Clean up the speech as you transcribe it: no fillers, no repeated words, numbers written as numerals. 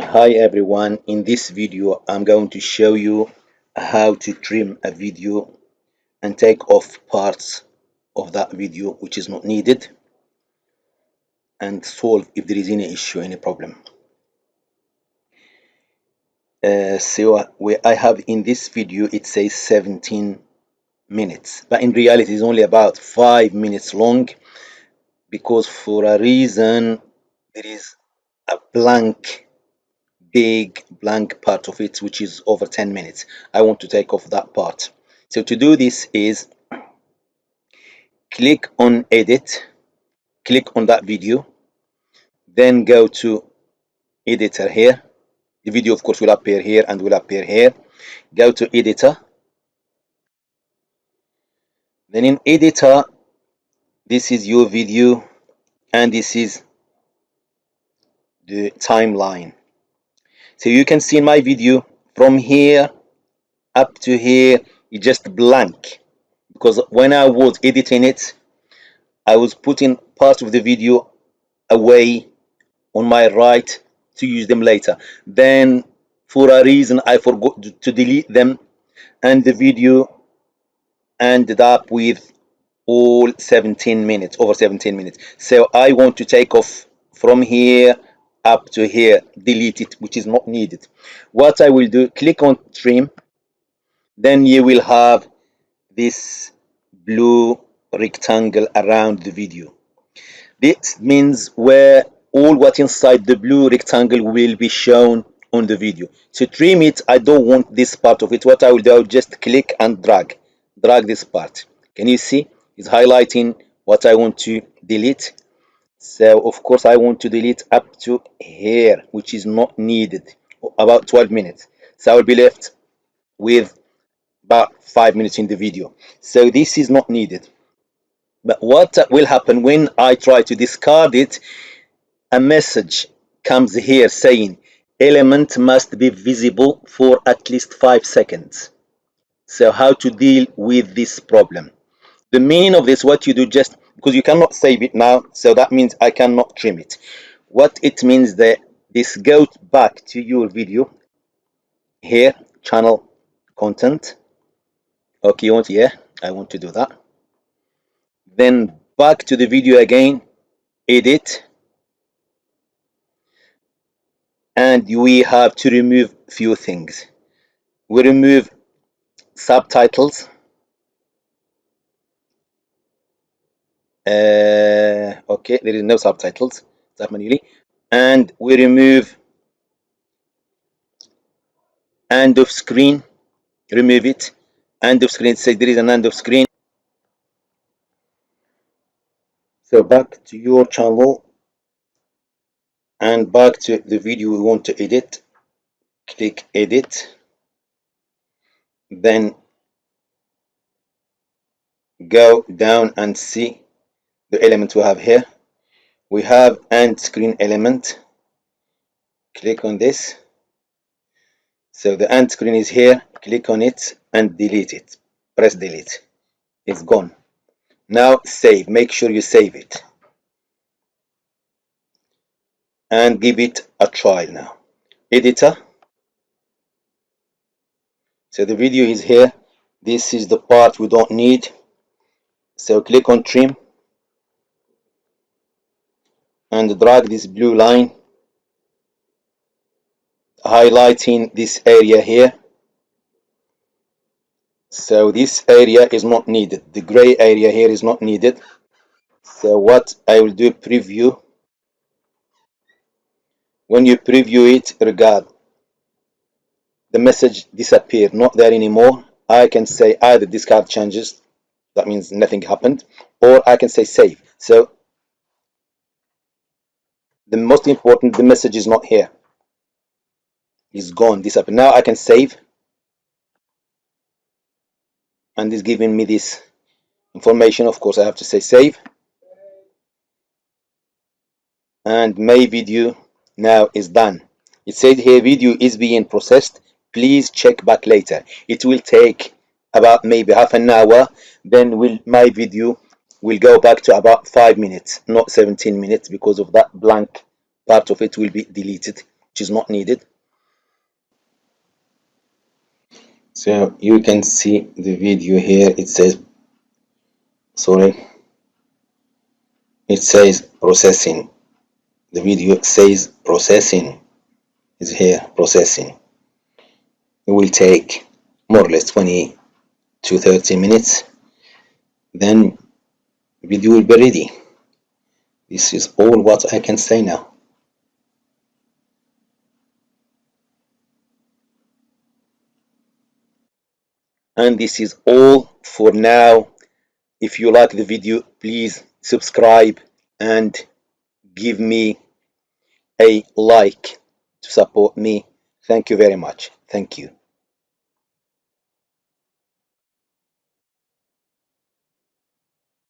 Hi everyone, in this video I'm going to show you how to trim a video and take off parts of that video which is not needed and solve if there is any issue, any problem. I have in this video it says 17 minutes, but in reality it's only about 5 minutes long because for a reason there is a big blank part of it which is over 10 minutes. I want to take off that part. So to do this is click on edit, click on that video, then go to editor here. The video of course will appear here and will appear here. Go to editor, then in editor this is your video and this is the timeline. So you can see in my video from here up to here it's just blank because when I was editing it I was putting part of the video away on my right to use them later. Then for a reason I forgot to delete them and the video ended up with all 17 minutes, over 17 minutes. So I want to take off from here up to here, delete it, which is not needed. What I will do, click on trim, then you will have this blue rectangle around the video. This means where all what inside the blue rectangle will be shown on the video. To trim it, I don't want this part of it. What I will do, I'll just click and drag this part. Can you see? It's highlighting what I want to delete. So of course I want to delete up to here, which is not needed, about 12 minutes. So I will be left with about 5 minutes in the video. So this is not needed. But what will happen when I try to discard it, a message comes here saying element must be visible for at least 5 seconds. So how to deal with this problem? The meaning of this, what you do, just because you cannot save it now, so that means I cannot trim it. What it means that this goes back to your video here, channel content. Okay, I want to do that. Then back to the video again, edit, and we have to remove few things. We remove subtitles. Okay, there is no subtitles, that manually, and we remove end of screen. Remove it. End of screen. Say there is an end of screen. So back to your channel and back to the video we want to edit. Click edit, then go down and see the element we have here. We have end screen element. Click on this. So the end screen is here. Click on it and delete it. Press delete. It's gone. Now save. Make sure you save it and give it a try now. Editor. So the video is here. This is the part we don't need. So click on trim and drag this blue line, highlighting this area here. So this area is not needed. The gray area here is not needed. So what I will do, preview. When you preview it, regard, the message disappeared, not there anymore. I can say either discard changes, that means nothing happened, or I can say save. So the most important, the message is not here. It's gone, disappeared. Now I can save, and it's giving me this information. Of course I have to say save, and my video now is done. It says here video is being processed, please check back later. It will take about maybe half an hour, then my video will go back to about 5 minutes, not 17 minutes, because of that blank part of it will be deleted. which is not needed. So you can see the video here. It says, sorry, it says processing. The video says processing is here, processing. It will take more or less 20 to 30 minutes. Then video will be ready. This is all what I can say now. And this is all for now. If you like the video, please subscribe and give me a like to support me. Thank you very much. Thank you.